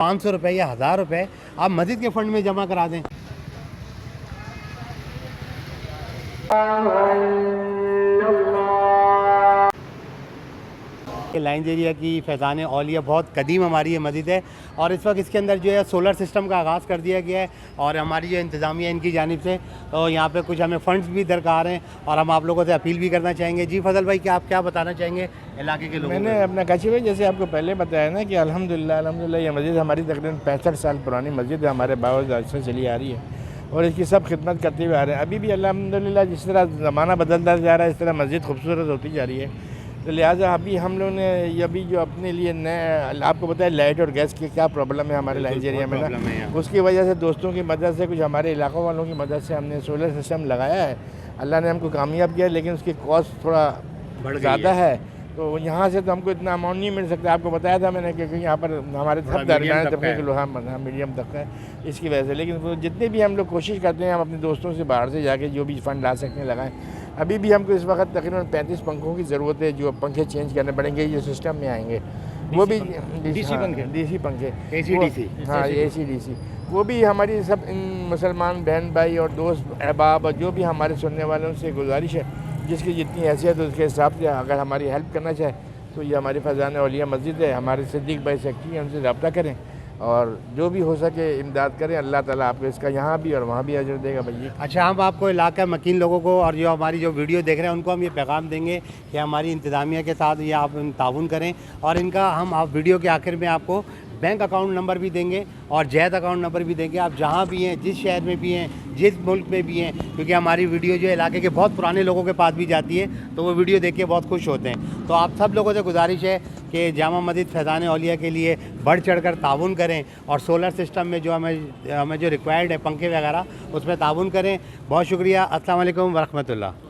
500 روپے یا 1000 روپے آپ مسجد کے فنڈ میں جمع کرا دیں. لائنز ایریا کی فیضان اولیاء بہت قدیم ہماری یہ مسجد ہے اور اس وقت اس کے اندر جو ہے سولر سسٹم کا آغاز کر دیا گیا ہے اور ہماری جو انتظامیہ ان کی جانب سے تو یہاں پہ کچھ ہمیں فنڈز بھی درکار ہیں اور ہم آپ لوگوں سے اپیل بھی کرنا چاہیں گے. جی فضل بھائی کیا آپ کیا بتانا چاہیں گے علاقے کے لوگوں کو؟ میں نے اپنا کاشی بھائی جیسے آپ کو پہلے بتایا نا کہ الحمدللہ یہ مسجد ہماری تقریباً 65 سال پرانی مسجد ہے, ہمارے باوجود سے چلی آ رہی ہے اور اس کی سب خدمت کرتے ہوئے آ رہے ہیں. ابھی بھی الحمدللہ جس طرح زمانہ بدلتا جا رہا ہے اس طرح مسجد خوبصورت ہوتی جا رہی ہے. تو لہٰذا ابھی ہم لوگوں نے یہ ابھی جو اپنے لیے نئے آپ کو بتایا لائٹ اور گیس کی کیا پرابلم ہے ہمارے لائنز ایریا میں نا, اس کی وجہ سے دوستوں کی مدد سے کچھ ہمارے علاقوں والوں کی مدد سے ہم نے سولر سسٹم لگایا ہے. اللہ نے ہم کو کامیاب کیا لیکن اس کی کاسٹ تھوڑا زیادہ ہے تو یہاں سے تو ہم کو اتنا اماؤنٹ نہیں مل سکتا. آپ کو بتایا تھا میں نے کہ یہاں پر ہمارے سب درمیان طبقے کے لوگ میڈیم طبقہ ہے اس کی وجہ سے. لیکن جتنے بھی ہم لوگ کوشش کرتے ہیں ہم اپنے دوستوں سے باہر سے جا کے جو بھی فنڈ لا سکتے ہیں لگائیں. ابھی بھی ہم کو اس وقت تقریباً 35 پنکھوں کی ضرورت ہے جو پنکھے چینج کرنے پڑیں گے جو سسٹم میں آئیں گے وہ بھی ڈی سی پنکھے اے سی ڈی سی. ہاں اے سی ڈی سی وہ بھی ہماری سب مسلمان بہن بھائی اور دوست احباب اور جو بھی ہمارے سننے والوں سے گزارش ہے جس کی جتنی حیثیت ہے اس کے حساب سے اگر ہماری ہیلپ کرنا چاہے تو یہ ہماری فیضان اولیاء مسجد ہے. ہمارے صدیق بھائی سیکٹری ہیں ان سے رابطہ کریں اور جو بھی ہو سکے امداد کریں. اللہ تعالیٰ آپ کو اس کا یہاں بھی اور وہاں بھی اجر دے گا بھائی. اچھا ہم آپ کو علاقہ مکین لوگوں کو اور جو ہماری جو ویڈیو دیکھ رہے ہیں ان کو ہم یہ پیغام دیں گے کہ ہماری انتظامیہ کے ساتھ یہ آپ تعاون کریں اور ان کا ہم آپ ویڈیو کے آخر میں آپ کو بینک اکاؤنٹ نمبر بھی دیں گے اور جہت اکاؤنٹ نمبر بھی دیں گے. آپ جہاں بھی ہیں جس شہر میں بھی ہیں جس ملک میں بھی ہیں کیونکہ ہماری ویڈیو جو ہے علاقے کے بہت پرانے لوگوں کے پاس بھی جاتی ہے تو وہ ویڈیو دیکھ کے بہت خوش ہوتے ہیں. تو آپ سب لوگوں سے گزارش ہے کہ جامع مسجد فیضان اولیاء کے لیے بڑھ چڑھ کر تعاون کریں اور سولر سسٹم میں جو ہمیں جو ریکوائرڈ ہے پنکھے وغیرہ اس میں تعاون کریں. بہت شکریہ. السلام علیکم ورحمۃ اللہ.